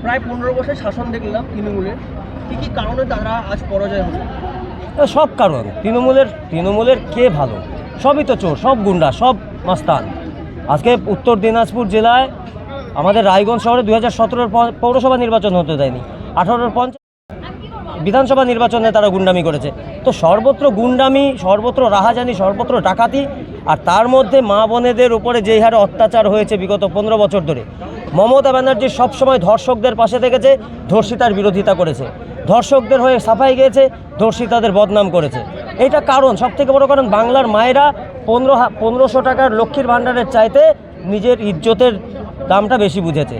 প্রায় 15 বছর শাসন দেখলাম তৃণমূলের, কি কারণে তারা আজ পরাজয় হলো? সব কারণ তৃণমূলের কে ভালো? সবই তো চোর, সব গুন্ডা, সব মাস্তান। আজকে উত্তর দিনাজপুর জেলায় আমাদের রায়গঞ্জ শহরে 2017 পৌরসভা নির্বাচন হতে দেয়নি, 18 বিধানসভা নির্বাচনে তারা গুন্ডামি করেছে। তো সর্বত্র গুন্ডামি, সর্বত্র রাহাজানি, সর্বত্র ডাকাতি। আর তার মধ্যে মা বোনেদের উপরে যেই হারে অত্যাচার হয়েছে বিগত 15 বছর ধরে, মমতা ব্যানার্জি সবসময় ধর্ষকদের পাশে থেকেছে, ধর্ষিতার বিরোধিতা করেছে, ধর্ষকদের হয়ে সাফাই গিয়েছে, ধর্ষিতাদের বদনাম করেছে। এইটা কারণ, সবথেকে বড় কারণ, বাংলার মায়েরা 1500 টাকার লক্ষ্মীর ভাণ্ডারের চাইতে নিজের ইজ্জতের দামটা বেশি বুঝেছে।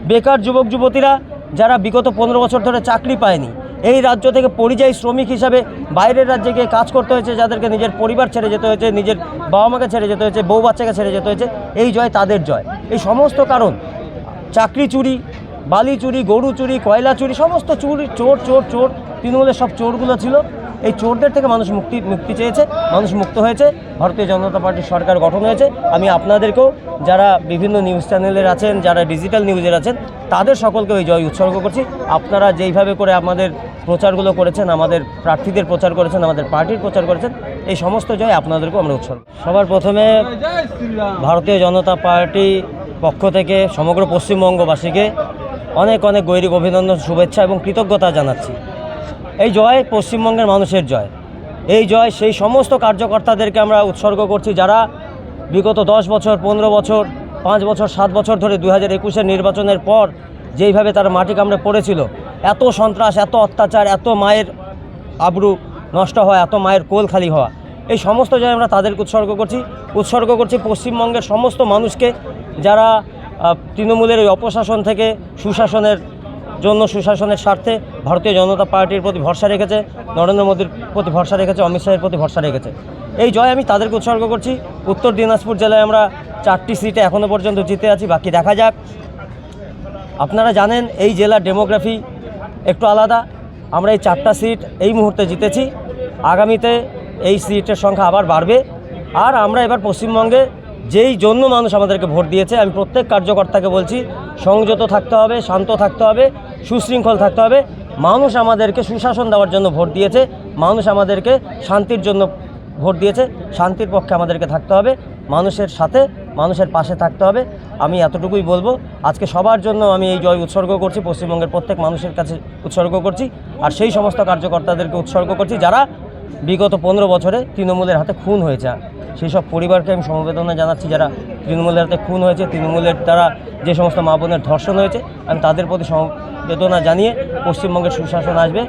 বেকার যুবক যুবতীরা যারা বিগত 15 বছর ধরে চাকরি পায়নি, এই রাজ্য থেকে পরিযায়ী শ্রমিক হিসাবে বাইরের রাজ্যে গিয়ে কাজ করতে হয়েছে, যাদেরকে নিজের পরিবার ছেড়ে যেতে হয়েছে, নিজের বাবা মাকে ছেড়ে যেতে হয়েছে, বউ বাচ্চাকে ছেড়ে যেতে হয়েছে, এই জয় তাদের জয়। এই সমস্ত কারণ, চাকরি চুরি, বালি চুরি, গরু চুরি, কয়লা চুরি, সমস্ত চুরি, চোর চোর চোর, তৃণমূলের সব চোরগুলো ছিল। এই চোরদের থেকে মানুষ মুক্তি চেয়েছে, মানুষ মুক্ত হয়েছে, ভারতীয় জনতা পার্টির সরকার গঠন হয়েছে। আমি আপনাদেরকেও, যারা বিভিন্ন নিউজ চ্যানেলের আছেন, যারা ডিজিটাল নিউজের আছেন, তাদের সকলকে ওই জয় উৎসর্গ করছি। আপনারা যেইভাবে করে আমাদের প্রচারগুলো করেছেন, আমাদের প্রার্থীদের প্রচার করেছেন, আমাদের পার্টির প্রচার করেছেন, এই সমস্ত জয় আপনাদেরকেও আমরা উৎসর্গ। সবার প্রথমে ভারতীয় জনতা পার্টি পক্ষ থেকে সমগ্র পশ্চিমবঙ্গবাসীকে অনেক অনেক গৈরিক অভিনন্দন, শুভেচ্ছা এবং কৃতজ্ঞতা জানাচ্ছি। এই জয় পশ্চিমবঙ্গের মানুষের জয়। এই জয় সেই সমস্ত কার্যকর্তাদেরকে আমরা উৎসর্গ করছি, যারা বিগত 10 বছর, 15 বছর, 5 বছর, 7 বছর ধরে 2021-এর নির্বাচনের পর যেইভাবে তারা মাটি কামড়ে পড়েছিল, এত সন্ত্রাস, এত অত্যাচার, এত মায়ের আবরু নষ্ট হওয়া, এত মায়ের কোল খালি হওয়া, এই সমস্ত জয় আমরা তাদেরকে উৎসর্গ করছি পশ্চিমবঙ্গের সমস্ত মানুষকে, যারা তৃণমূলের ওই অপশাসন থেকে সুশাসনের জন্য, সুশাসনের স্বার্থে ভারতীয় জনতা পার্টির প্রতি ভরসা রেখেছে, নরেন্দ্র মোদীর প্রতি ভরসা রেখেছে, অমিত শাহের প্রতি ভরসা রেখেছে। এই জয় আমি তাদেরকে উৎসর্গ করছি। উত্তর দিনাজপুর জেলায় আমরা 4টি সিটে এখনও পর্যন্ত জিতে আছি, বাকি দেখা যাক। আপনারা জানেন এই জেলার ডেমোগ্রাফি একটু আলাদা। আমরা এই 4টা সিট এই মুহূর্তে জিতেছি, আগামীতে এই সিটের সংখ্যা আবার বাড়বে। আর আমরা এবার পশ্চিমবঙ্গে যেই জন্য মানুষ আমাদেরকে ভোট দিয়েছে, আমি প্রত্যেক কার্যকর্তাকে বলছি, সংযত থাকতে হবে, শান্ত থাকতে হবে, সুশৃঙ্খল থাকতে হবে। মানুষ আমাদেরকে সুশাসন দেওয়ার জন্য ভোট দিয়েছে, মানুষ আমাদেরকে শান্তির জন্য ভোট দিয়েছে, শান্তির পক্ষে আমাদেরকে থাকতে হবে, মানুষের সাথে, মানুষের পাশে থাকতে হবে। আমি এতটুকুই বলবো। আজকে সবার জন্য আমি এই জয় উৎসর্গ করছি, পশ্চিমবঙ্গের প্রত্যেক মানুষের কাছে উৎসর্গ করছি। আর সেই সমস্ত কার্যকর্তাদেরকে উৎসর্গ করছি যারা বিগত 15 বছরে তৃণমূলের হাতে খুন হয়েছে। সেই সব পরিবারকে আমি সমবেদনা জানাচ্ছি, যারা তৃণমূলের হাতে খুন হয়েছে, তৃণমূলের দ্বারা যে সমস্ত মা বোনের ধর্ষণ হয়েছে, আমি তাদের প্রতি সমবেদনা জানিয়ে পশ্চিমবঙ্গের সুশাসন আসবে।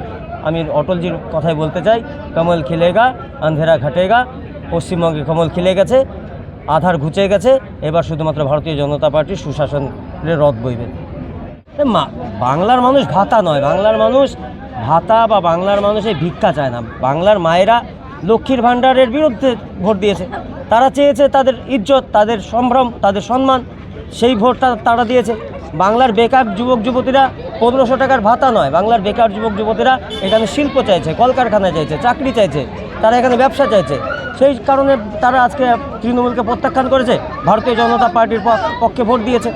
আমি অটলজির কথাই বলতে চাই, কমল খিলেগা আন্ধেরা ঘটেগা। পশ্চিমবঙ্গে কমল খিলে গেছে, আধার ঘুচে গেছে, এবার শুধুমাত্র ভারতীয় জনতা পার্টির সুশাসনের রথ বইবে। বাংলার মানুষ ভাতা নয়, বাংলার মানুষ ভাতা বা বাংলার মানুষ এই ভিক্ষা চায় না। বাংলার মায়েরা লক্ষ্মীর ভাণ্ডারের বিরুদ্ধে ভোট দিয়েছে, তারা চেয়েছে তাদের ইজ্জত, তাদের সম্ভ্রম, তাদের সম্মান, সেই ভোটটা তারা দিয়েছে। বাংলার বেকার যুবক যুবতীরা 1500 টাকার ভাতা নয়, বাংলার বেকার যুবক যুবতীরা এখানে শিল্প চাইছে, কলকারখানা চাইছে, চাকরি চাইছে, তারা এখানে ব্যবসা চাইছে। সেই কারণে তারা আজকে তৃণমূলকে প্রত্যাখ্যান করেছে, ভারতীয় জনতা পার্টির পক্ষে ভোট দিয়েছে।